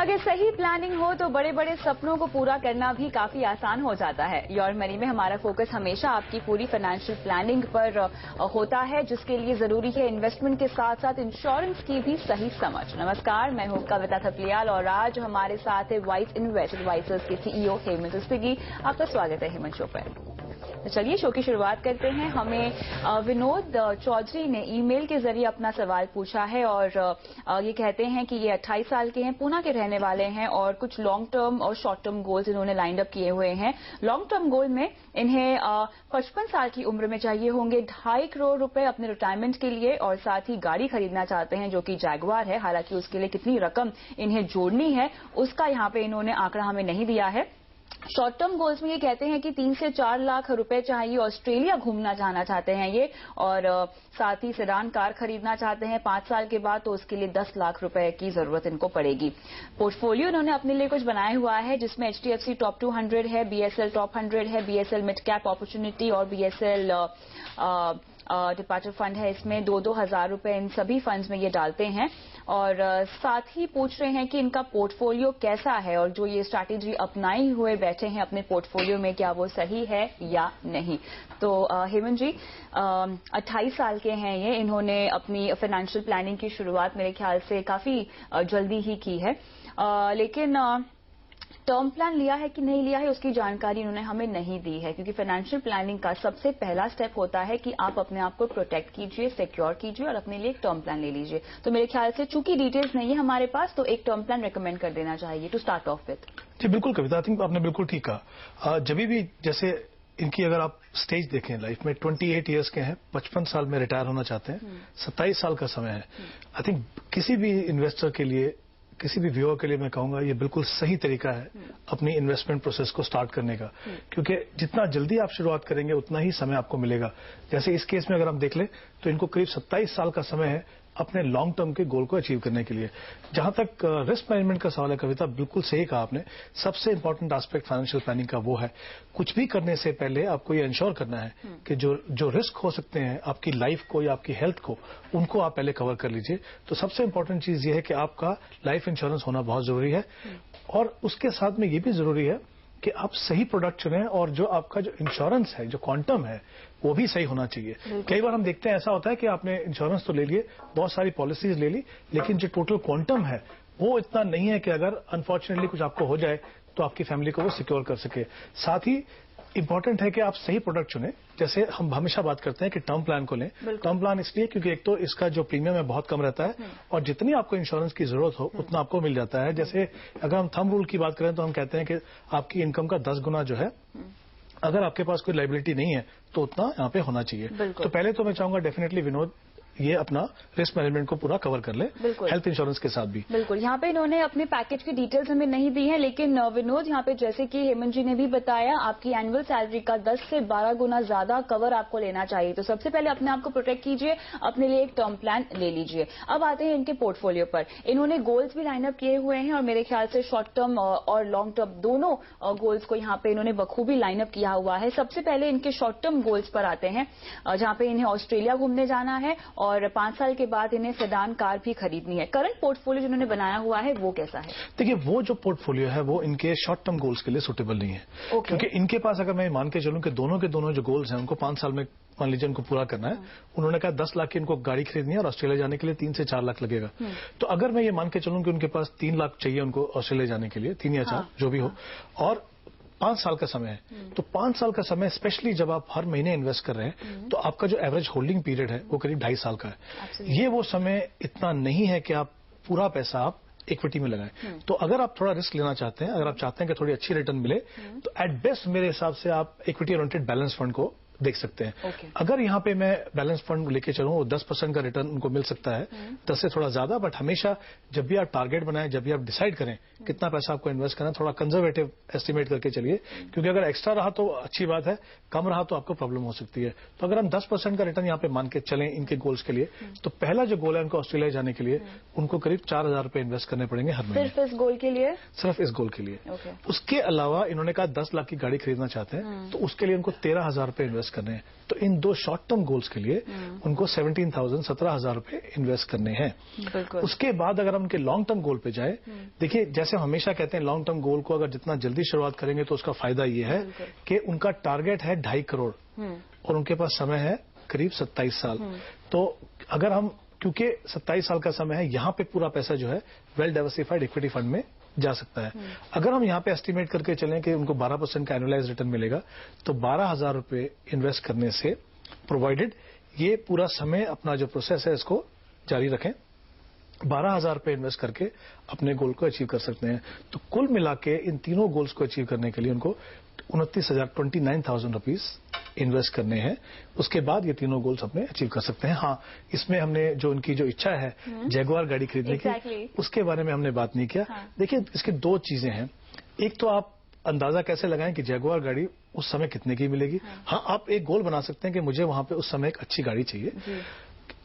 अगर सही प्लानिंग हो तो बड़े बड़े सपनों को पूरा करना भी काफी आसान हो जाता है। योर मनी में हमारा फोकस हमेशा आपकी पूरी फाइनेंशियल प्लानिंग पर होता है, जिसके लिए जरूरी है इन्वेस्टमेंट के साथ साथ इंश्योरेंस की भी सही समझ। नमस्कार, मैं हूं कविता थपलियाल और आज हमारे साथ है वाइस इन्वेस्ट एडवाइजर्स के सीईओ हेमंत उस्पेगी। आपका स्वागत है हेमंत शो पर। तो चलिए शो की शुरुआत करते हैं। हमें विनोद चौधरी ने ईमेल के जरिए अपना सवाल पूछा है और ये कहते हैं कि ये 28 साल के हैं, पूना के रहने वाले हैं और कुछ लॉन्ग टर्म और शॉर्ट टर्म गोल्स इन्होंने लाइंड अप किए हुए हैं। लॉन्ग टर्म गोल में इन्हें 55 साल की उम्र में चाहिए होंगे 2.5 करोड़ रुपए अपने रिटायरमेंट के लिए और साथ ही गाड़ी खरीदना चाहते हैं जो कि जैगवार है। हालांकि उसके लिए कितनी रकम इन्हें जोड़नी है उसका यहाँ पे इन्होंने आंकड़ा हमें नहीं दिया है। शॉर्ट टर्म गोल्स में ये कहते हैं कि 3 से 4 लाख रुपए चाहिए, ऑस्ट्रेलिया घूमना जाना चाहते हैं ये, और साथ ही सेडान कार खरीदना चाहते हैं 5 साल के बाद, तो उसके लिए 10 लाख रुपए की जरूरत इनको पड़ेगी। पोर्टफोलियो इन्होंने अपने लिए कुछ बनाया हुआ है जिसमें HDFC टॉप 200 है, BSL टॉप 100 है, BSL मिड कैप अपॉर्चुनिटी और BSL डिपार्चर फंड है। इसमें 2-2 हजार रुपए इन सभी फंड्स में ये डालते हैं और साथ ही पूछ रहे हैं कि इनका पोर्टफोलियो कैसा है और जो ये स्ट्रैटेजी अपनाए हुए बैठे हैं अपने पोर्टफोलियो में, क्या वो सही है या नहीं। तो हेमंत जी 28 साल के हैं ये, इन्होंने अपनी फाइनेंशियल प्लानिंग की शुरुआत मेरे ख्याल से काफी जल्दी ही की है, लेकिन टर्म प्लान लिया है कि नहीं लिया है उसकी जानकारी इन्होंने हमें नहीं दी है, क्योंकि फाइनेंशियल प्लानिंग का सबसे पहला स्टेप होता है कि आप अपने आप को प्रोटेक्ट कीजिए, सिक्योर कीजिए और अपने लिए एक टर्म प्लान ले लीजिए। तो मेरे ख्याल से चूंकि डिटेल्स नहीं है हमारे पास, तो एक टर्म प्लान रेकमेंड कर देना चाहिए टू स्टार्ट ऑफ विथ। जी बिल्कुल कविता, आई थिंक आपने बिल्कुल ठीक कहा। जब भी जैसे इनकी अगर आप स्टेज देखें लाइफ में, 28 ईयर्स के हैं, 55 साल में रिटायर होना चाहते हैं, 27 साल का समय है। आई थिंक किसी भी इन्वेस्टर के लिए, किसी भी व्यूअर के लिए मैं कहूंगा ये बिल्कुल सही तरीका है अपनी इन्वेस्टमेंट प्रोसेस को स्टार्ट करने का, क्योंकि जितना जल्दी आप शुरुआत करेंगे उतना ही समय आपको मिलेगा। जैसे इस केस में अगर हम देख लें तो इनको करीब 27 साल का समय है अपने लॉन्ग टर्म के गोल को अचीव करने के लिए। जहां तक रिस्क मैनेजमेंट का सवाल है कविता, बिल्कुल सही कहा आपने। सबसे इंपॉर्टेंट एस्पेक्ट फाइनेंशियल प्लानिंग का वो है, कुछ भी करने से पहले आपको ये इंश्योर करना है कि जो रिस्क हो सकते हैं आपकी लाइफ को या आपकी हेल्थ को, उनको आप पहले कवर कर लीजिए। तो सबसे इंपॉर्टेंट चीज ये है कि आपका लाइफ इंश्योरेंस होना बहुत जरूरी है और उसके साथ में ये भी जरूरी है कि आप सही प्रोडक्ट चुनें और जो आपका जो इंश्योरेंस है, जो क्वांटम है, वो भी सही होना चाहिए। कई बार हम देखते हैं ऐसा होता है कि आपने इंश्योरेंस तो ले लिए, बहुत सारी पॉलिसीज ले ली, लेकिन जो टोटल क्वांटम है वो इतना नहीं है कि अगर अनफॉर्चुनेटली कुछ आपको हो जाए तो आपकी फैमिली को वो सिक्योर कर सके। साथ ही इंपॉर्टेंट है कि आप सही प्रोडक्ट चुनें। जैसे हम हमेशा बात करते हैं कि टर्म प्लान को लें। टर्म प्लान इसलिए क्योंकि एक तो इसका जो प्रीमियम है बहुत कम रहता है और जितनी आपको इंश्योरेंस की जरूरत हो उतना आपको मिल जाता है। जैसे अगर हम थंब रूल की बात करें तो हम कहते हैं कि आपकी इनकम का 10 गुना जो है, अगर आपके पास कोई लायबिलिटी नहीं है तो उतना यहाँ पे होना चाहिए। तो पहले तो मैं चाहूंगा डेफिनेटली विनोद ये अपना रिस्क मैनेजमेंट को पूरा कवर कर ले, हेल्थ इंश्योरेंस के साथ भी। बिल्कुल, यहाँ पे इन्होंने अपने पैकेज की डिटेल्स हमें नहीं दी है, लेकिन विनोद यहाँ पे जैसे कि हेमंत जी ने भी बताया, आपकी एनुअल सैलरी का 10 से 12 गुना ज्यादा कवर आपको लेना चाहिए। तो सबसे पहले अपने आप को प्रोटेक्ट कीजिए, अपने लिए एक टर्म प्लान ले लीजिए। अब आते हैं इनके पोर्टफोलियो पर। इन्होंने गोल्स भी लाइनअप किए हुए हैं और मेरे ख्याल से शॉर्ट टर्म और लॉन्ग टर्म दोनों गोल्स को यहाँ पे इन्होंने बखूबी लाइनअप किया हुआ है। सबसे पहले इनके शॉर्ट टर्म गोल्स पर आते हैं, जहाँ पे इन्हें ऑस्ट्रेलिया घूमने जाना है और 5 साल के बाद इन्हें सेडान कार भी खरीदनी है। करंट पोर्टफोलियो जिन्होंने बनाया हुआ है वो कैसा है? देखिए, वो जो पोर्टफोलियो है वो इनके शॉर्ट टर्म गोल्स के लिए सुटेबल नहीं है। क्योंकि इनके पास अगर मैं मान के चलूं कि दोनों के दोनों जो गोल्स हैं उनको 5 साल में मान लीजिए उनको पूरा करना है। उन्होंने कहा 10 लाख की इनको गाड़ी खरीदनी है और ऑस्ट्रेलिया जाने के लिए 3 से 4 लाख लगेगा। तो अगर मैं ये मान के चलूं कि उनके पास 3 लाख चाहिए उनको ऑस्ट्रेलिया जाने के लिए, 3 या 4 जो भी हो, और 5 साल का समय है, तो 5 साल का समय स्पेशली जब आप हर महीने इन्वेस्ट कर रहे हैं तो आपका जो एवरेज होल्डिंग पीरियड है वो करीब 2.5 साल का है। ये वो समय इतना नहीं है कि आप पूरा पैसा आप इक्विटी में लगाएं। तो अगर आप थोड़ा रिस्क लेना चाहते हैं, अगर आप चाहते हैं कि थोड़ी अच्छी रिटर्न मिले, तो एट बेस्ट मेरे हिसाब से आप इक्विटी ओरिएंटेड बैलेंस फंड को देख सकते हैं। अगर यहाँ पे मैं बैलेंस फंड लेके चलूं, वो 10% का रिटर्न उनको मिल सकता है, 10 से थोड़ा ज्यादा, बट हमेशा जब भी आप टारगेट बनाएं, जब भी आप डिसाइड करें कितना पैसा आपको इन्वेस्ट करना है, थोड़ा कंजर्वेटिव एस्टिमेट करके चलिए, क्योंकि अगर एक्स्ट्रा रहा तो अच्छी बात है, कम रहा तो आपको प्रॉब्लम हो सकती है। तो अगर हम 10% का रिटर्न यहाँ पे मान के चलें इनके गोल्स के लिए, तो पहला जो गोल है उनको ऑस्ट्रेलिया जाने के लिए, उनको करीब 4,000 रुपए इन्वेस्ट करने पड़ेंगे हर महीने। सिर्फ इस गोल के लिए? सिर्फ इस गोल के लिए। उसके अलावा इन्होंने कहा 10 लाख की गाड़ी खरीदना चाहते हैं तो उसके लिए उनको 13,000 रुपए इन्वेस्ट इन्वेस्ट करने हैं। तो इन 2 शॉर्ट टर्म गोल्स के लिए उनको 17,000 रुपए इन्वेस्ट करने हैं। उसके बाद अगर हम उनके लॉन्ग टर्म गोल पे जाए, देखिए जैसे हम हमेशा कहते हैं लॉन्ग टर्म गोल को अगर जितना जल्दी शुरुआत करेंगे तो उसका फायदा ये है कि उनका टारगेट है 2.5 करोड़ और उनके पास समय है करीब 27 साल। तो अगर हम, क्योंकि 27 साल का समय है, यहां पे पूरा पैसा जो है वेल डाइवर्सिफाइड इक्विटी फंड में जा सकता है। अगर हम यहां पे एस्टिमेट करके चलें कि उनको 12% का एनुअलाइज रिटर्न मिलेगा, तो 12,000 रुपए इन्वेस्ट करने से, प्रोवाइडेड ये पूरा समय अपना जो प्रोसेस है इसको जारी रखें, 12,000 रुपए इन्वेस्ट करके अपने गोल को अचीव कर सकते हैं। तो कुल मिला के इन तीनों गोल्स को अचीव करने के लिए उनको 29,000 रुपीज इन्वेस्ट करने हैं। उसके बाद ये तीनों गोल्स अपने अचीव कर सकते हैं। हाँ, इसमें हमने जो उनकी जो इच्छा है जैगुआर गाड़ी खरीदने की, उसके बारे में हमने बात नहीं किया। देखिए इसकी 2 चीजें हैं। एक तो आप अंदाजा कैसे लगाएं कि जैगुआर गाड़ी उस समय कितने की मिलेगी। हाँ, आप एक गोल बना सकते हैं कि मुझे वहां पे उस समय एक अच्छी गाड़ी चाहिए।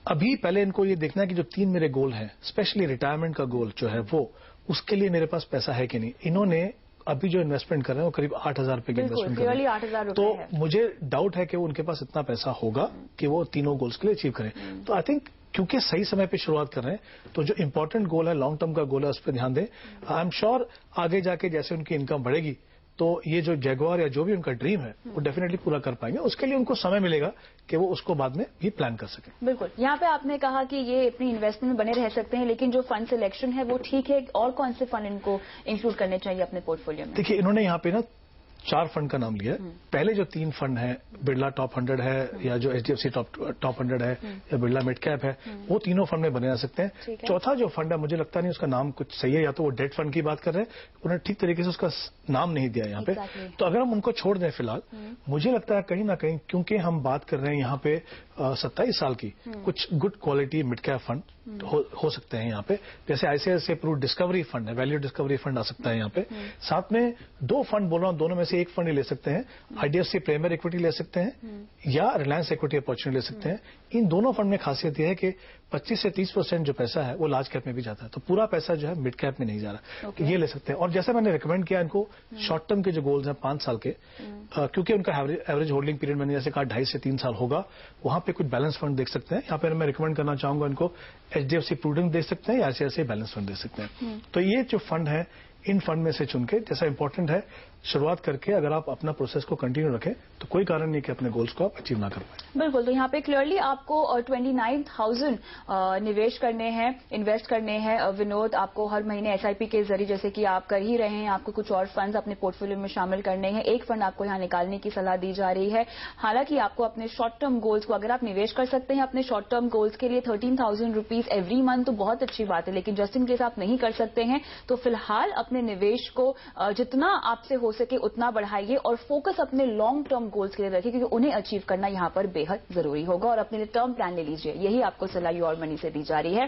अभी पहले इनको ये देखना है कि जो 3 मेरे गोल हैं, स्पेशली रिटायरमेंट का गोल जो है वो, उसके लिए मेरे पास पैसा है कि नहीं। इन्होंने अभी जो इन्वेस्टमेंट कर रहे हैं वो करीब 8,000 रुपए की इन्वेस्टमेंट कर रहे हैं। 8,000 रुपए तो मुझे डाउट है कि उनके पास इतना पैसा होगा कि वो तीनों गोल्स के लिए अचीव करें। तो आई थिंक क्योंकि सही समय पे शुरुआत कर रहे हैं, तो जो इंपॉर्टेंट गोल है, लॉन्ग टर्म का गोल है, उस पर ध्यान दें। आई एम श्योर आगे जाके जैसे उनकी इनकम बढ़ेगी तो ये जो जैगुआर या जो भी उनका ड्रीम है वो डेफिनेटली पूरा कर पाएंगे। उसके लिए उनको समय मिलेगा कि वो उसको बाद में भी प्लान कर सकें। बिल्कुल। यहाँ पे आपने कहा कि ये अपनी इन्वेस्टमेंट में बने रह सकते हैं, लेकिन जो फंड सिलेक्शन है वो ठीक है, और कौन से फंड इनको इंक्लूड करने चाहिए अपने पोर्टफोलियो में? देखिए इन्होंने यहाँ पे ना 4 फंड का नाम लिया है। पहले जो 3 फंड है, बिरला टॉप 100 है या जो HDFC टॉप 100 है या बिरला मिड कैप है, वो तीनों फंड में बने आ सकते हैं। चौथा जो फंड है, मुझे लगता नहीं उसका नाम कुछ सही है, या तो वो डेट फंड की बात कर रहे हैं, उन्होंने ठीक तरीके से उसका नाम नहीं दिया यहाँ पे। तो अगर हम उनको छोड़ दें फिलहाल, मुझे लगता है कहीं ना कहीं, क्योंकि हम बात कर रहे हैं यहाँ पे 27 साल की, कुछ good quality mid cap fund हो सकते हैं यहाँ पे। जैसे ICICI प्रू डिस्कवरी फंड है, वैल्यू डिस्कवरी फंड आ सकता है यहाँ पे। साथ में 2 फंड बोल रहा हूँ, दोनों में से एक फंड ही ले सकते हैं। IDFC प्रीमियर इक्विटी ले सकते हैं या रिलायंस इक्विटी अपॉर्चुनिटी ले सकते हैं। इन दोनों फंड में खासियत यह है कि 25 से 30% जो पैसा है वो लार्ज कैप में भी जाता है, तो पूरा पैसा जो है मिड कैप में नहीं जा रहा। ये ले सकते हैं। और जैसे मैंने रिकमेंड किया इनको, शॉर्ट टर्म के जो गोल्स हैं 5 साल के, क्योंकि उनका एवरेज होल्डिंग पीरियड मैंने जैसे कहा 2.5 से 3 साल होगा, वहां पे कुछ बैलेंस फंड देख सकते हैं। यहाँ पे मैं रिकमेंड करना चाहूंगा इनको HDFC प्रूडेंट दे सकते हैं या ICICI बैलेंस फंड दे सकते हैं। तो ये जो फंड है, इन फंड में से चुन के, जैसा इंपॉर्टेंट है शुरुआत करके अगर आप अपना प्रोसेस को कंटिन्यू रखें तो कोई कारण नहीं कि अपने गोल्स को आप अचीव ना कर पाए। बिल्कुल। तो यहाँ पे क्लियरली आपको 29,000 निवेश करने हैं, इन्वेस्ट करने हैं। विनोद, आपको हर महीने SIP के जरिए, जैसे कि आप कर ही रहे हैं, आपको कुछ और फंड्स अपने पोर्टफोलियो में शामिल करने हैं। एक फंड आपको यहाँ निकालने की सलाह दी जा रही है। हालांकि आपको अपने शॉर्ट टर्म गोल्स को, अगर आप निवेश कर सकते हैं अपने शॉर्ट टर्म गोल्स के लिए 13,000 रुपीज एवरी मंथ, तो बहुत अच्छी बात है। लेकिन जस्ट इन केस आप नहीं कर सकते हैं तो फिलहाल अपने निवेश को जितना आपसे हो सके उतना बढ़ाइए और फोकस अपने लॉन्ग टर्म गोल्स के लिए रखिए, क्योंकि उन्हें अचीव करना यहां पर बेहद जरूरी होगा। और अपने लिए टर्म प्लान ले लीजिए, यही आपको सलाह योर मनी से दी जा रही है।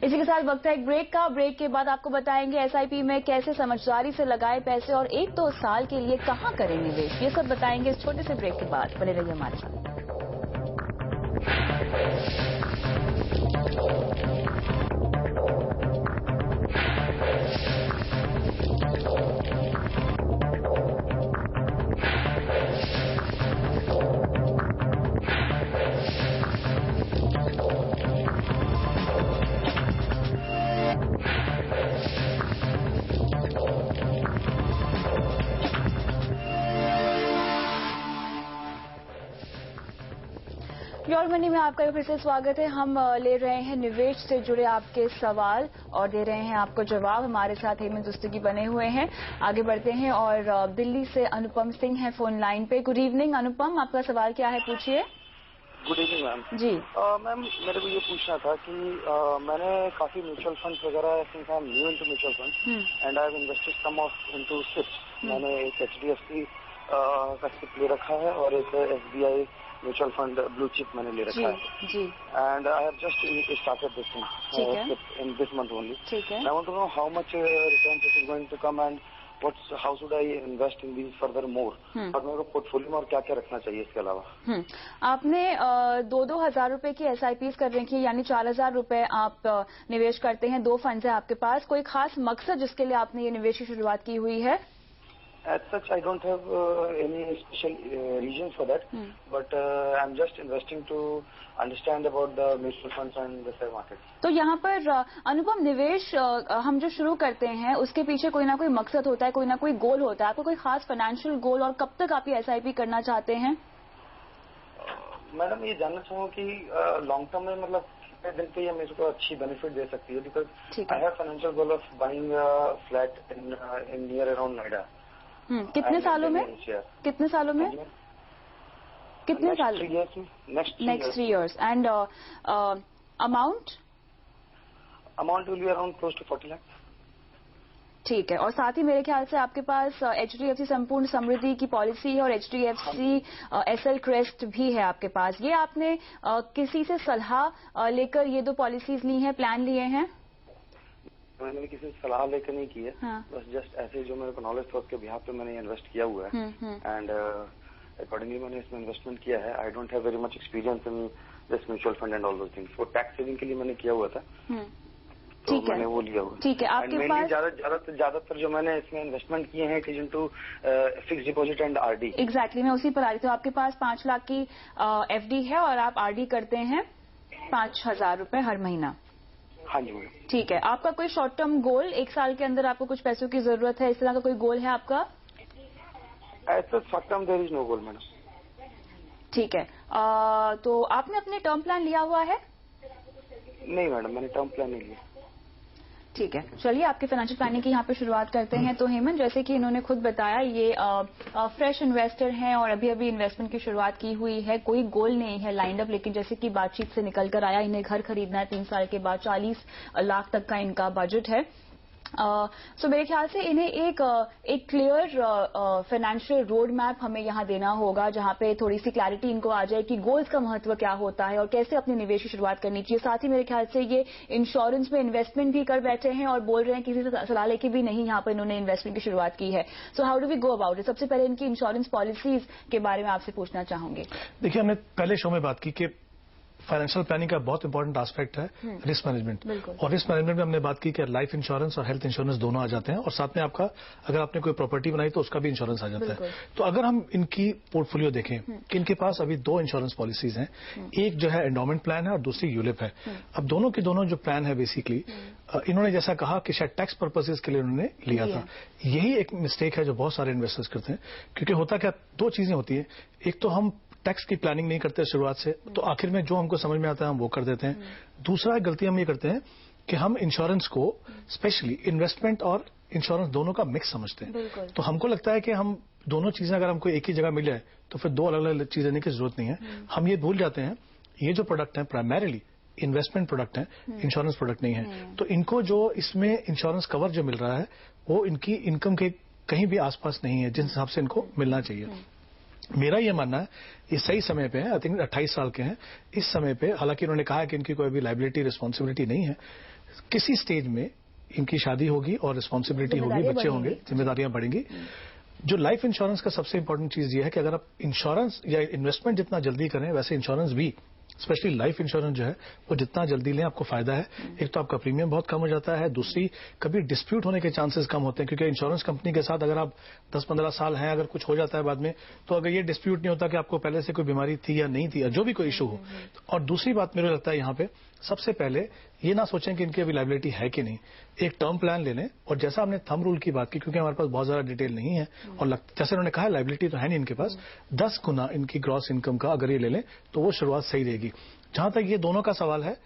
इसी के साथ वक्त है एक ब्रेक का। ब्रेक के बाद आपको बताएंगे SIP में कैसे समझदारी से लगाए पैसे और 1-2 साल के लिए कहां करें निवेश, ये सब बताएंगे इस छोटे से ब्रेक के बाद। बने रहिए हमारे साथ। योर मनी में आपका फिर से स्वागत है। हम ले रहे हैं निवेश से जुड़े आपके सवाल और दे रहे हैं आपको जवाब। हमारे साथ हेमंत दुस्तगी बने हुए हैं। आगे बढ़ते हैं और दिल्ली से अनुपम सिंह है फोन लाइन पे। गुड इवनिंग अनुपम, आपका सवाल क्या है, पूछिए। Good evening ma'am. जी मैम, मेरे को ये पूछना था कि मैंने काफी म्यूचुअल फंड्स वगैरह, since I am new into mutual funds and I have invested some of into SIPs. मैंने एक HDFC का सिप ले रखा है और एक SBI mutual fund blue chip मैंने ले रखा है। जी। And I have just started this thing in this month only. ठीक है। I want to know how much return it is going to come and how should I invest in these further more, और मेरे को portfolio में और क्या क्या रखना चाहिए इसके अलावा। आपने 2-2 हजार रुपए की SIPs कर रखी है, यानी 4,000 रुपए आप निवेश करते हैं। 2 फंड्स है आपके पास। कोई खास मकसद जिसके लिए आपने ये निवेश की शुरुआत की हुई है? As such, I don't have any special reasons for that, but I'm just investing to understand about the mutual funds and the share market. तो यहाँ पर अनुपम, निवेश हम जो शुरू करते हैं उसके पीछे कोई ना कोई मकसद होता है, कोई ना कोई गोल होता है। आपको कोई खास फाइनेंशियल गोल और कब तक आप ये SIP करना चाहते हैं? मैडम, ये जानना चाहूँ कि लॉन्ग टर्म में मतलब कितने दिन पे ये मेरे को अच्छी बेनिफिट दे सकती है, because I have financial goal of buying flat in near around Noida. कितने सालों में? कितने सालों में? कितने साल? Next 3 years. And amount will be around close to 40 lakh. ठीक है। और साथ ही मेरे ख्याल से आपके पास HDFC संपूर्ण समृद्धि की पॉलिसी है और HDFC SL क्रेस्ट भी है आपके पास। ये आपने किसी से सलाह लेकर ये 2 पॉलिसीज ली हैं, प्लान लिए हैं? मैंने किसी से सलाह लेकर नहीं की है। हाँ। बस जस्ट ऐसे जो मेरे को नॉलेज था उसके बिहाफ पे मैंने इन्वेस्ट किया हुआ है एंड अकॉर्डिंगली मैंने इसमें इन्वेस्टमेंट किया है। I don't have very much experience in this mutual fund and all those things. वो टैक्स सेविंग के लिए मैंने किया हुआ था, तो मैंने वो लिया हुआ। ठीक है। आपके पास ज्यादातर जो मैंने इसमें इन्वेस्टमेंट किए हैं it is into fix deposit and RD। Exactly, मैं उसी पर आ रही थी। आपके पास 5 लाख की FD है और आप RD करते हैं 5,000 रुपए हर महीना। हाँ जी मैडम। ठीक है। आपका कोई शॉर्ट टर्म गोल, 1 साल के अंदर आपको कुछ पैसों की जरूरत है, इस तरह का कोई गोल है आपका? ऐसा short term there is no goal madam. ठीक है। तो आपने अपने टर्म प्लान लिया हुआ है? नहीं मैडम, मैंने टर्म प्लान नहीं लिया। ठीक है, चलिए आपके फाइनेंशियल प्लानिंग की यहाँ पे शुरुआत करते हैं। तो हेमंत, जैसे कि इन्होंने खुद बताया, ये फ्रेश इन्वेस्टर हैं और अभी अभी इन्वेस्टमेंट की शुरुआत की हुई है, कोई गोल नहीं है लाइंड अप, लेकिन जैसे कि बातचीत से निकल कर आया, इन्हें घर खरीदना है 3 साल के बाद, 40 लाख तक का इनका बजट है। सो मेरे ख्याल से इन्हें एक क्लियर फाइनेंशियल रोड मैप हमें यहाँ देना होगा, जहाँ पे थोड़ी सी क्लैरिटी इनको आ जाए कि गोल्स का महत्व क्या होता है और कैसे अपने निवेश की शुरुआत करनी चाहिए। साथ ही मेरे ख्याल से ये इंश्योरेंस में इन्वेस्टमेंट भी कर बैठे हैं और बोल रहे हैं किसी से सलाह लेके भी नहीं यहाँ पर इन्होंने इन्वेस्टमेंट की शुरुआत की है। So how do we go about it? सबसे पहले इनकी इंश्योरेंस पॉलिसीज के बारे में आपसे पूछना चाहूंगी। देखिए, हमने पहले शो में बात की कि फाइनेंशियल प्लानिंग का बहुत इंपॉर्टेंट एस्पेक्ट है रिस्क मैनेजमेंट, और रिस्क मैनेजमेंट में हमने बात की कि लाइफ इंश्योरेंस और हेल्थ इंश्योरेंस दोनों आ जाते हैं, और साथ में आपका अगर आपने कोई प्रॉपर्टी बनाई तो उसका भी इंश्योरेंस आ जाता है। तो अगर हम इनकी पोर्टफोलियो देखें कि इनके पास अभी 2 इंश्योरेंस पॉलिसीज हैं, एक जो है एंडोमेंट प्लान है और दूसरी यूलिप है। अब दोनों की दोनों जो प्लान है बेसिकली इन्होंने जैसा कहा कि शायद टैक्स पर्पसेज के लिए उन्होंने लिया था। यही एक मिस्टेक है जो बहुत सारे इन्वेस्टर्स करते हैं, क्योंकि होता क्या, 2 चीजें होती है। एक तो हम टैक्स की प्लानिंग नहीं करते शुरुआत से, तो आखिर में जो हमको समझ में आता है हम वो कर देते हैं। दूसरा गलती हम ये करते हैं कि हम इंश्योरेंस को स्पेशली इन्वेस्टमेंट और इंश्योरेंस दोनों का मिक्स समझते हैं। तो हमको लगता है कि हम दोनों चीजें अगर हमको एक ही जगह मिल जाए तो फिर 2 अलग अलग चीजें लेने की जरूरत नहीं है। हम ये भूल जाते हैं ये जो प्रोडक्ट है प्राइमरीली इन्वेस्टमेंट प्रोडक्ट है, इंश्योरेंस प्रोडक्ट नहीं है। तो इनको जो इसमें इंश्योरेंस कवर जो मिल रहा है वो इनकी इनकम के कहीं भी आसपास नहीं है जिस हिसाब से इनको मिलना चाहिए। मेरा ये मानना है ये सही समय पे है, आई थिंक 28 साल के हैं इस समय पे। हालांकि उन्होंने कहा है कि इनकी कोई भी लाइबिलिटी रिस्पॉन्सिबिलिटी नहीं है, किसी स्टेज में इनकी शादी होगी और रिस्पॉन्सिबिलिटी होगी, बच्चे होंगे, जिम्मेदारियां बढ़ेंगी। जो लाइफ इंश्योरेंस का सबसे इंपॉर्टेंट चीज ये है कि अगर आप इंश्योरेंस या इन्वेस्टमेंट जितना जल्दी करें वैसे इंश्योरेंस भी, स्पेशली लाइफ इंश्योरेंस जो है वो जितना जल्दी लें आपको फायदा है। एक तो आपका प्रीमियम बहुत कम हो जाता है, दूसरी कभी डिस्प्यूट होने के चांसेस कम होते हैं, क्योंकि इंश्योरेंस कंपनी के साथ अगर आप 10-15 साल हैं, अगर कुछ हो जाता है बाद में, तो अगर ये डिस्प्यूट नहीं होता कि आपको पहले से कोई बीमारी थी या नहीं थी या जो भी कोई इशू हो। और दूसरी बात मुझे लगता है यहाँ पे सबसे पहले ये ना सोचें कि इनकी अभी लाइबिलिटी है कि नहीं, एक टर्म प्लान ले लें। और जैसा हमने थंब रूल की बात की, क्योंकि हमारे पास बहुत ज्यादा डिटेल नहीं है और जैसे उन्होंने कहा लाइबिलिटी तो है नहीं इनके पास, 10 गुना इनकी ग्रॉस इनकम का अगर ये ले लें तो वो शुरुआत सही रहेगी। जहां तक ये दोनों का सवाल है,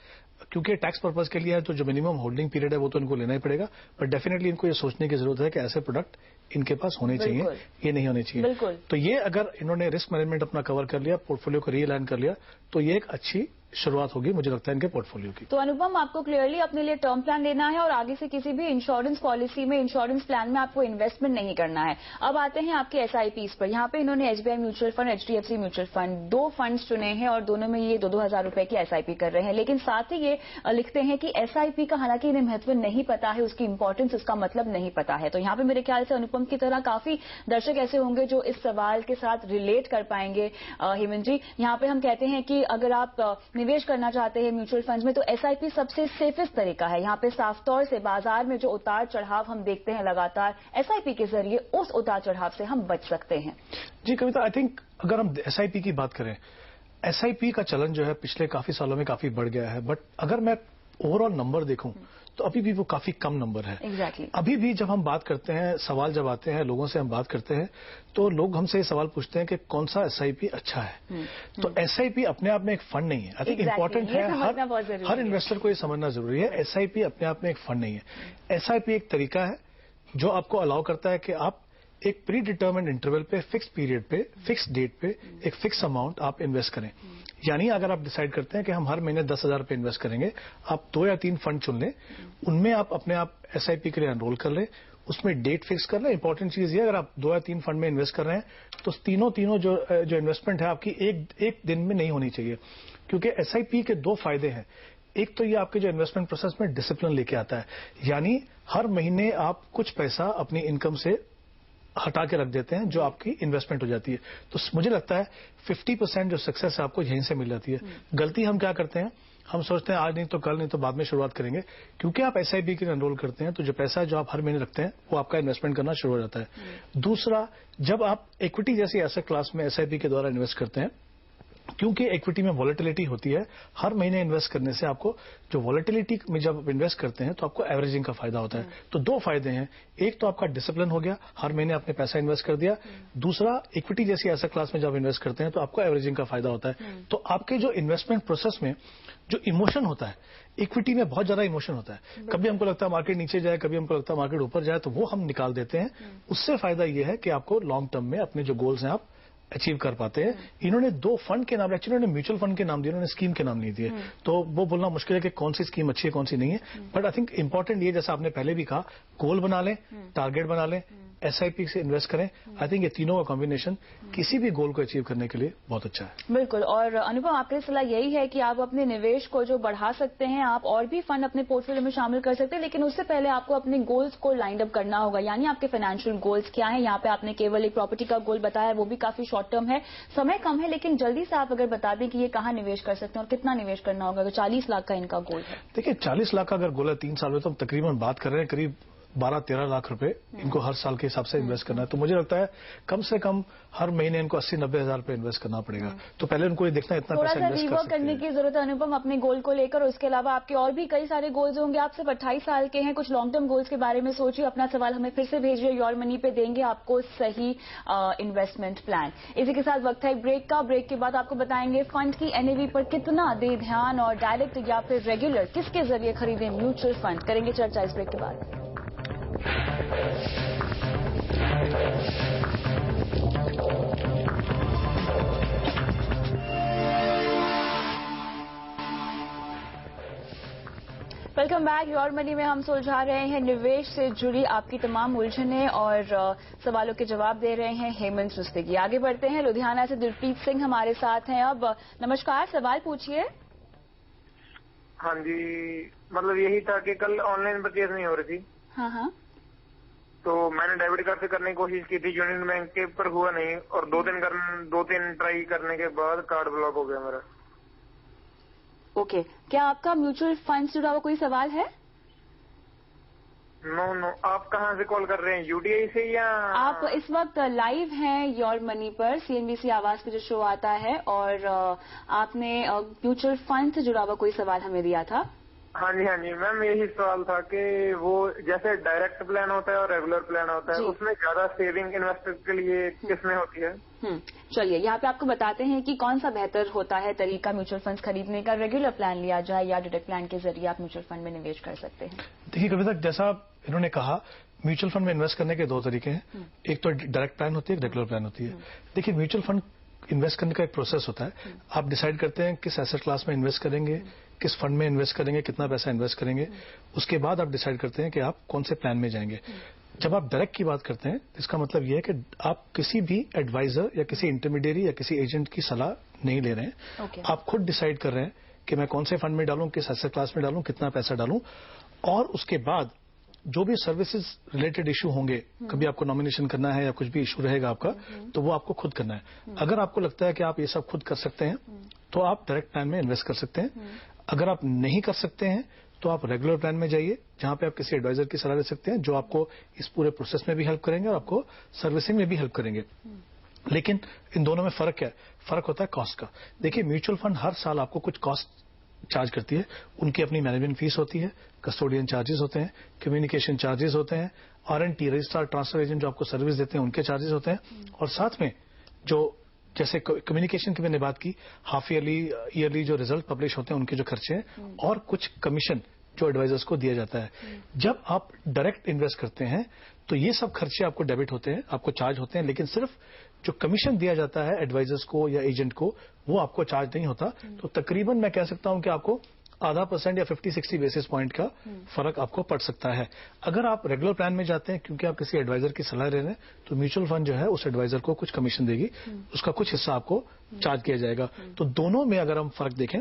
क्योंकि टैक्स पर्पज के लिए है तो जो मिनिमम होल्डिंग पीरियड है वो तो इनको लेना ही पड़ेगा, बट डेफिनेटली इनको ये सोचने की जरूरत है कि ऐसे प्रोडक्ट इनके पास होने चाहिए, ये नहीं होने चाहिए। तो ये अगर इन्होंने रिस्क मैनेजमेंट अपना कवर कर लिया, पोर्टफोलियो को रीअलाइन कर लिया, तो ये एक अच्छी शुरुआत होगी मुझे लगता है इनके पोर्टफोलियो की। तो अनुपम, आपको क्लियरली अपने लिए टर्म प्लान लेना है और आगे से किसी भी इंश्योरेंस पॉलिसी में, इंश्योरेंस प्लान में आपको इन्वेस्टमेंट नहीं करना है। अब आते हैं आपके SIPs पर। यहाँ पे इन्होंने SBI mutual fund, HDFC mutual fund, 2 funds चुने हैं और दोनों में ये 2-2 हजार रुपए की SIP कर रहे हैं। लेकिन साथ ही ये लिखते हैं कि SIP का हालांकि इन्हें महत्व नहीं पता है, उसकी इंपॉर्टेंस, उसका मतलब नहीं पता है। तो यहाँ पे मेरे ख्याल से अनुपम की तरह काफी दर्शक ऐसे होंगे जो इस सवाल के साथ रिलेट कर पाएंगे। हेमंत जी, यहाँ पे हम कहते हैं कि अगर आप निवेश करना चाहते हैं म्यूचुअल फंड में, तो एसआईपी सबसे सेफेस्ट तरीका है। यहाँ पे साफ तौर से बाजार में जो उतार चढ़ाव हम देखते हैं लगातार, एसआईपी के जरिए उस उतार चढ़ाव से हम बच सकते हैं। जी कविता, आई थिंक अगर हम एसआईपी की बात करें, एसआईपी का चलन जो है पिछले काफी सालों में काफी बढ़ गया है, बट अगर मैं ओवरऑल नंबर देखूं तो अभी भी वो काफी कम नंबर है। Exactly. अभी भी जब हम बात करते हैं, सवाल जब आते हैं, लोगों से हम बात करते हैं, तो लोग हमसे ये सवाल पूछते हैं कि कौन सा एसआईपी अच्छा है। तो एसआईपी अपने आप में एक फंड नहीं है। आई थिंक इंपॉर्टेंट है, हर इन्वेस्टर को ये समझना जरूरी है। एसआईपी अपने आप में एक फंड नहीं है। एसआईपी एक तरीका है जो आपको अलाउ करता है कि आप एक प्री डिटर्मिन्ड इंटरवल पे, फिक्स पीरियड पे, फिक्स डेट पे एक फिक्स अमाउंट आप इन्वेस्ट करें। यानी अगर आप डिसाइड करते हैं कि हम हर महीने 10,000 पे इन्वेस्ट करेंगे, आप 2 या 3 फंड चुन लें, उनमें आप अपने आप एसआईपी के लिए एनरोल कर लें, उसमें डेट फिक्स कर लें। इंपॉर्टेंट चीज ये, अगर आप 2 या 3 फंड में इन्वेस्ट कर रहे हैं तो तीनों जो इन्वेस्टमेंट है आपकी एक दिन में नहीं होनी चाहिए, क्योंकि एसआईपी के 2 फायदे हैं। एक तो ये आपके जो इन्वेस्टमेंट प्रोसेस में डिसिप्लिन लेके आता है, यानी हर महीने आप कुछ पैसा अपनी इनकम से हटा के रख देते हैं, जो आपकी इन्वेस्टमेंट हो जाती है। तो मुझे लगता है 50% जो सक्सेस है आपको यहीं से मिल जाती है। गलती हम क्या करते हैं, हम सोचते हैं आज नहीं तो कल, नहीं तो बाद में शुरुआत करेंगे। क्योंकि आप एसआईपी के लिए एनरोल करते हैं तो जो पैसा जो आप हर महीने रखते हैं वो आपका इन्वेस्टमेंट करना शुरू हो जाता है। दूसरा, जब आप इक्विटी जैसी एसेट क्लास में एसआईपी के द्वारा इन्वेस्ट करते हैं, क्योंकि इक्विटी में वॉलेटिलिटी होती है, हर महीने इन्वेस्ट करने से आपको जो वॉलेटिलिटी में जब इन्वेस्ट करते हैं तो आपको एवरेजिंग का फायदा होता है। तो 2 फायदे हैं, एक तो आपका डिसिप्लिन हो गया, हर महीने आपने पैसा इन्वेस्ट कर दिया। दूसरा, इक्विटी जैसी एसेट क्लास में जब इन्वेस्ट करते हैं तो आपको एवरेजिंग का फायदा होता है। तो आपके जो इन्वेस्टमेंट प्रोसेस में जो इमोशन होता है, इक्विटी में बहुत ज्यादा इमोशन होता है। कभी हमको लगता है मार्केट नीचे जाए, कभी हमको लगता है मार्केट ऊपर जाए, तो वो हम निकाल देते हैं। उससे फायदा ये है कि आपको लॉन्ग टर्म में अपने जो गोल्स हैं आप अचीव कर पाते हैं। इन्होंने 2 फंड के नाम, एक्चुअली इन्होंने म्यूचुअल फंड के नाम दिए, इन्होंने स्कीम के नाम नहीं दिए। तो वो बोलना मुश्किल है कि कौन सी स्कीम अच्छी है कौन सी नहीं है। बट आई थिंक इंपॉर्टेंट ये, जैसा आपने पहले भी कहा, गोल बना लें, टारगेट बना लें, एसआईपी से इन्वेस्ट करें। आई थिंक ये तीनों का कॉम्बिनेशन किसी भी गोल को अचीव करने के लिए बहुत अच्छा है। बिल्कुल। और अनुपम, आपकी सलाह यही है कि आप अपने निवेश को जो बढ़ा सकते हैं, आप और भी फंड अपने पोर्टफोलियो में शामिल कर सकते हैं, लेकिन उससे पहले आपको अपने गोल्स को लाइन अप करना होगा। यानी आपके फाइनेंशियल गोल्स क्या है। यहाँ पे आपने केवल एक प्रॉपर्टी का गोल बताया, वो भी काफी शॉर्ट टर्म है, समय कम है, लेकिन जल्दी से आप अगर बता दें कि ये कहाँ निवेश कर सकते हैं और कितना निवेश करना होगा। तो 40 लाख का इनका गोल है। देखिए 40 लाख का अगर गोल है 3 साल में, तो हम तकरीबन बात कर रहे हैं करीब 12-13 लाख रुपए इनको हर साल के हिसाब से इन्वेस्ट करना है। तो मुझे लगता है कम से कम हर महीने इनको 80-90 हजार रुपए इन्वेस्ट करना पड़ेगा। तो पहले उनको ये देखना इतना पैसा इन्वेस्ट कर सकते हैं। करने की जरूरत है अनुपम अपने गोल को लेकर। उसके अलावा आपके और भी कई सारे गोल्स होंगे। आप सिर्फ 28 साल के हैं, कुछ लॉन्ग टर्म गोल्स के बारे में सोचिए। अपना सवाल हमें फिर से भेजिए, योर मनी पे देंगे आपको सही इन्वेस्टमेंट प्लान। इसी के साथ वक्त है एक ब्रेक का। ब्रेक के बाद आपको बताएंगे फंड की एनएवी पर कितना दे ध्यान, और डायरेक्ट या फिर रेगुलर किसके जरिए खरीदें म्यूचुअल फंड। करेंगे चर्चा इस ब्रेक के बाद। Welcome back. योर मनी में हम सुलझा रहे हैं निवेश से जुड़ी आपकी तमाम उलझनें और सवालों के जवाब दे रहे हैं हेमंत रुस्तगी। आगे बढ़ते हैं, लुधियाना से दिलप्रीत सिंह हमारे साथ हैं। अब नमस्कार, सवाल पूछिए। हाँ जी, मतलब यही था कि कल ऑनलाइन परचेज नहीं हो रही थी। हाँ। तो मैंने डेबिट कार्ड से करने की कोशिश की थी यूनियन बैंक के, पर हुआ नहीं, और 2-3 ट्राई करने के बाद कार्ड ब्लॉक हो गया मेरा। ओके, क्या आपका म्यूचुअल फंड से जुड़ा हुआ कोई सवाल है? नो, आप कहाँ से कॉल कर रहे हैं, यूटीआई से या? आप इस वक्त लाइव हैं योर मनी पर, सीएनबीसी आवाज पे जो शो आता है, और आपने म्यूचुअल फंड से जुड़ा हुआ कोई सवाल हमें दिया था। हाँ जी मैम, यही सवाल था कि वो जैसे डायरेक्ट प्लान होता है और रेगुलर प्लान होता है, उसमें ज्यादा सेविंग इन्वेस्टर के लिए किसमें होती है? चलिए यहाँ पे आपको बताते हैं कि कौन सा बेहतर होता है तरीका म्यूचुअल फंड खरीदने का। रेगुलर प्लान लिया जाए या डायरेक्ट प्लान के जरिए आप म्यूचुअल फंड में निवेश कर सकते हैं। देखिए कभी तक जैसा इन्होंने कहा, म्यूचुअल फंड में इन्वेस्ट करने के 2 तरीके हैं। एक तो डायरेक्ट प्लान होती है, एक रेगुलर प्लान होती है। देखिए म्यूचुअल फंड इन्वेस्ट करने का एक प्रोसेस होता है। आप डिसाइड करते हैं किस एसेट क्लास में इन्वेस्ट करेंगे, किस फंड में इन्वेस्ट करेंगे, कितना पैसा इन्वेस्ट करेंगे। उसके बाद आप डिसाइड करते हैं कि आप कौन से प्लान में जाएंगे। जब आप डायरेक्ट की बात करते हैं, इसका मतलब यह है कि आप किसी भी एडवाइजर या किसी इंटरमीडिएरी या किसी एजेंट की सलाह नहीं ले रहे हैं। आप खुद डिसाइड कर रहे हैं कि मैं कौन से फंड में डालूं, किस एसेट क्लास में डालूं, कितना पैसा डालूं, और उसके बाद जो भी सर्विसेज रिलेटेड इशू होंगे, कभी आपको नॉमिनेशन करना है या कुछ भी इशू रहेगा आपका, तो वो आपको खुद करना है। अगर आपको लगता है कि आप ये सब खुद कर सकते हैं तो आप डायरेक्ट प्लान में इन्वेस्ट कर सकते हैं। अगर आप नहीं कर सकते हैं तो आप रेगुलर प्लान में जाइए, जहां पे आप किसी एडवाइजर की सलाह ले सकते हैं, जो आपको इस पूरे प्रोसेस में भी हेल्प करेंगे और आपको सर्विसिंग में भी हेल्प करेंगे। लेकिन इन दोनों में फर्क क्या है? फर्क होता है कॉस्ट का। देखिए, म्यूचुअल फंड हर साल आपको कुछ कॉस्ट चार्ज करती है। उनकी अपनी मैनेजमेंट फीस होती है, कस्टोडियन चार्जेस होते हैं, कम्युनिकेशन चार्जेस होते हैं, RNT रजिस्ट्रार ट्रांसफर एजेंट जो आपको सर्विस देते हैं उनके चार्जेस होते हैं, और साथ में जो जैसे कम्युनिकेशन की मैंने बात की, हाफ ईयरली जो रिजल्ट पब्लिश होते हैं उनके जो खर्चे हैं, और कुछ कमीशन जो एडवाइजर्स को दिया जाता है। जब आप डायरेक्ट इन्वेस्ट करते हैं तो ये सब खर्चे आपको डेबिट होते हैं, आपको चार्ज होते हैं, लेकिन सिर्फ जो कमीशन दिया जाता है एडवाइजर्स को या एजेंट को, वो आपको चार्ज नहीं होता। तो तकरीबन मैं कह सकता हूं कि आपको आधा % या 50-60 बेसिस पॉइंट का फर्क आपको पड़ सकता है। अगर आप रेगुलर प्लान में जाते हैं क्योंकि आप किसी एडवाइजर की सलाह ले रहे हैं, तो म्यूचुअल फंड जो है उस एडवाइजर को कुछ कमीशन देगी, उसका कुछ हिस्सा आपको चार्ज किया जाएगा। तो दोनों में अगर हम फर्क देखें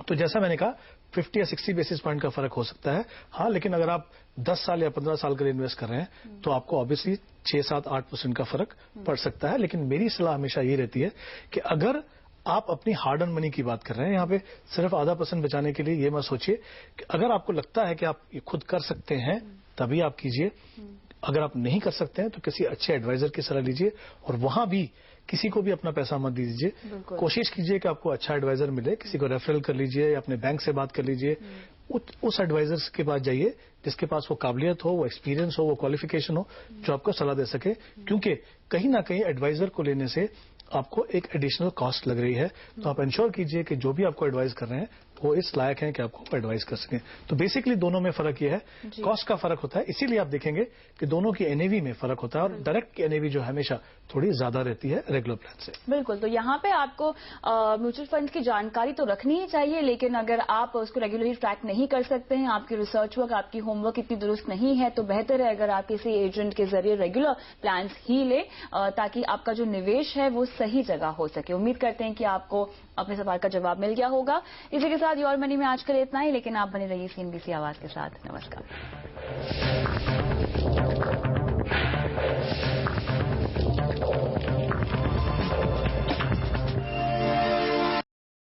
तो जैसा मैंने कहा 50 या 60 बेसिस पॉइंट का फर्क हो सकता है। हाँ, लेकिन अगर आप 10 साल या 15 साल के लिए इन्वेस्ट कर रहे हैं तो आपको ऑब्वियसली 6-7-8% का फर्क पड़ सकता है। लेकिन मेरी सलाह हमेशा ये रहती है कि अगर आप अपनी हार्ड अर्न मनी की बात कर रहे हैं, यहाँ पे सिर्फ आधा % बचाने के लिए ये मत सोचिए कि अगर आपको लगता है कि आप ये खुद कर सकते हैं तभी आप कीजिए। अगर आप नहीं कर सकते हैं तो किसी अच्छे एडवाइजर की सलाह लीजिए, और वहां भी किसी को भी अपना पैसा मत दीजिए। कोशिश कीजिए कि आपको अच्छा एडवाइजर मिले, किसी को रेफरल कर लीजिए या अपने बैंक से बात कर लीजिए। उस एडवाइजर के पास जाइए जिसके पास वो काबिलियत हो, वो एक्सपीरियंस हो, वो क्वालिफिकेशन हो, जो आपको सलाह दे सके। क्योंकि कहीं ना कहीं एडवाइजर को लेने से आपको एक एडिशनल कॉस्ट लग रही है। तो आप इंश्योर कीजिए कि जो भी आपको एडवाइस कर रहे हैं वो इस लायक हैं कि आपको एडवाइस कर सकें। तो बेसिकली दोनों में फर्क ये है, कॉस्ट का फर्क होता है। इसीलिए आप देखेंगे कि दोनों की एनएवी में फर्क होता है, और डायरेक्ट की एनएवी जो हमेशा थोड़ी ज्यादा रहती है रेगुलर प्लान से। बिल्कुल। तो यहाँ पे आपको म्यूचुअल फंड की जानकारी तो रखनी ही चाहिए, लेकिन अगर आप उसको रेगुलरली ट्रैक नहीं कर सकते हैं, आपकी रिसर्च वर्क, आपकी होमवर्क इतनी दुरुस्त नहीं है, तो बेहतर है अगर आप किसी एजेंट के जरिए रेगुलर प्लान ही ले, ताकि आपका जो निवेश है वो सही जगह हो सके। उम्मीद करते हैं कि आपको अपने सवाल का जवाब मिल गया होगा। इसी के साथ योर मनी में आज के लिए इतना ही, लेकिन आप बने रहिए CNBC आवाज के साथ। नमस्कार।